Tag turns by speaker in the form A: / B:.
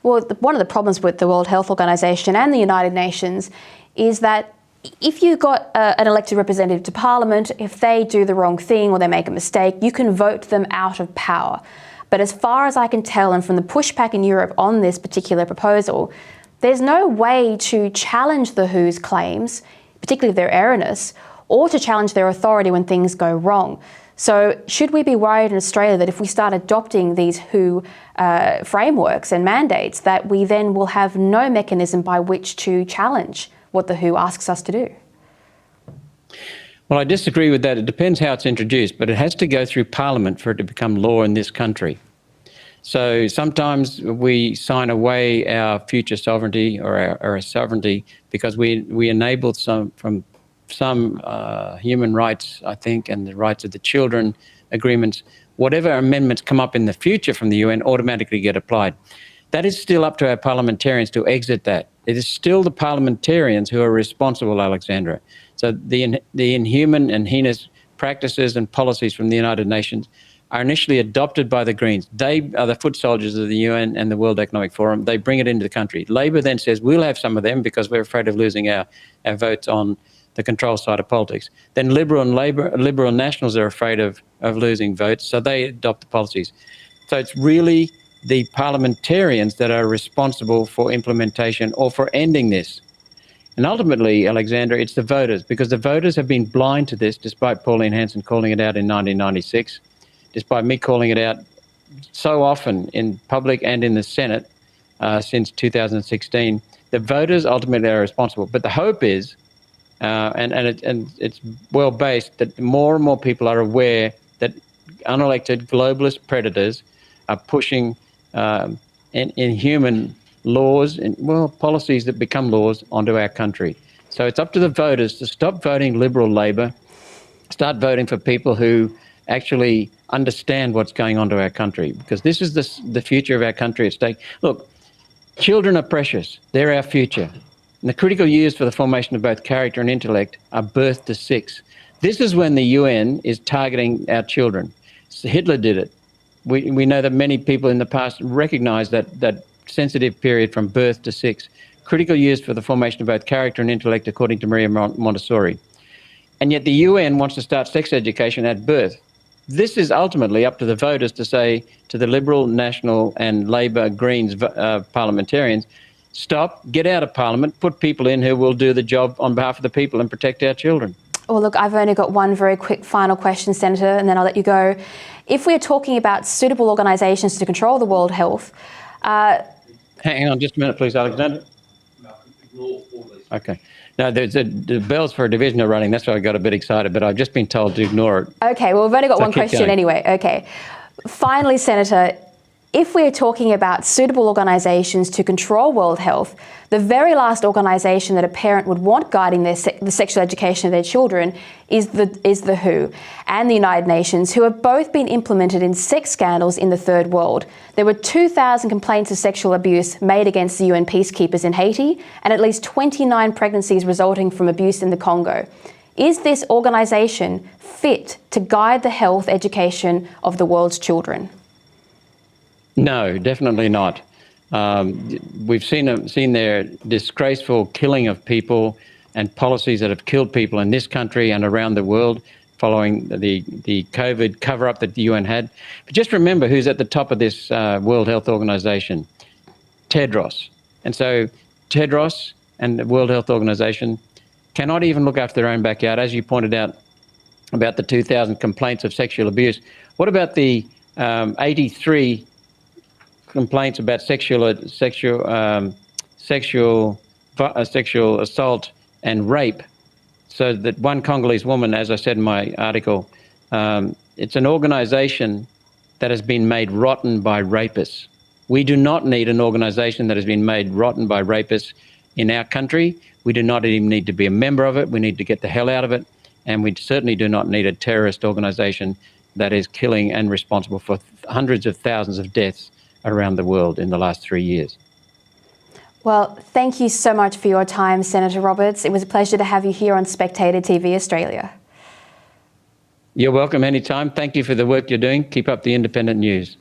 A: Well, one of the problems with the World Health Organization and the United Nations is that if you got an elected representative to Parliament, if they do the wrong thing or they make a mistake, you can vote them out of power. But as far as I can tell, and from the pushback in Europe on this particular proposal, there's no way to challenge the WHO's claims, particularly their erroneous, or to challenge their authority when things go wrong. So should we be worried in Australia that if we start adopting these WHO frameworks and mandates, that we then will have no mechanism by which to challenge what the WHO asks us to do?
B: Well, I disagree with that. It depends how it's introduced, but it has to go through Parliament for it to become law in this country. So sometimes we sign away our future sovereignty or our sovereignty because we enable some human rights, I think, and the rights of the children agreements. Whatever amendments come up in the future from the UN automatically get applied. That is still up to our parliamentarians to exit that. It is still the parliamentarians who are responsible, Alexandra. So the inhuman and heinous practices and policies from the United Nations are initially adopted by the Greens. They are the foot soldiers of the UN and the World Economic Forum. They bring it into the country. Labor then says, we'll have some of them because we're afraid of losing our votes on the control side of politics. Then Liberal and Nationals are afraid of losing votes, so they adopt the policies. So it's really the parliamentarians that are responsible for implementation or for ending this. And ultimately, Alexandra, it's the voters, because the voters have been blind to this, despite Pauline Hanson calling it out in 1996, despite me calling it out so often in public and in the Senate since 2016. The voters ultimately are responsible. But the hope is, and it's well-based, that more and more people are aware that unelected globalist predators are pushing inhuman laws and, well, policies that become laws onto our country. So it's up to the voters to stop voting Liberal Labor, start voting for people who actually understand what's going on to our country, because this is the future of our country at stake. Look, children are precious. They're our future. And the critical years for the formation of both character and intellect are birth to 6. This is when the UN is targeting our children. So Hitler did it. We know that many people in the past recognise that sensitive period from birth to 6. Critical years for the formation of both character and intellect, according to Maria Montessori. And yet the UN wants to start sex education at birth. This is ultimately up to the voters to say to the Liberal, National and Labor, Greens parliamentarians, stop, get out of Parliament, put people in who will do the job on behalf of the people and protect our children.
A: Well, look, I've only got one very quick final question, Senator, and then I'll let you go. If we're talking about suitable organisations to control the World Health...
B: Hang on just a minute, please, Alexander. Okay. No, the bells for a division are running. That's why I got a bit excited, but I've just been told to ignore it.
A: Okay, well, we've only got one question anyway. Okay. Finally, Senator, if we're talking about suitable organisations to control World Health, the very last organisation that a parent would want guiding the sexual education of their children is the WHO and the United Nations, who have both been implemented in sex scandals in the Third World. There were 2,000 complaints of sexual abuse made against the UN peacekeepers in Haiti, and at least 29 pregnancies resulting from abuse in the Congo. Is this organisation fit to guide the health education of the world's children?
B: No, definitely not. We've seen their disgraceful killing of people and policies that have killed people in this country and around the world following the COVID cover-up that the UN had. But just remember who's at the top of this World Health Organization, Tedros. And so Tedros and the World Health Organization cannot even look after their own backyard. As you pointed out about the 2,000 complaints of sexual abuse, what about the 83 complaints about sexual assault and rape? So that one Congolese woman, as I said in my article, it's an organization that has been made rotten by rapists. We do not need an organization that has been made rotten by rapists in our country. We do not even need to be a member of it. We need to get the hell out of it. And we certainly do not need a terrorist organization that is killing and responsible for hundreds of thousands of deaths around the world in the last 3 years.
A: Well, thank you so much for your time, Senator Roberts. It was a pleasure to have you here on Spectator TV Australia.
B: You're welcome anytime. Thank you for the work you're doing. Keep up the independent news.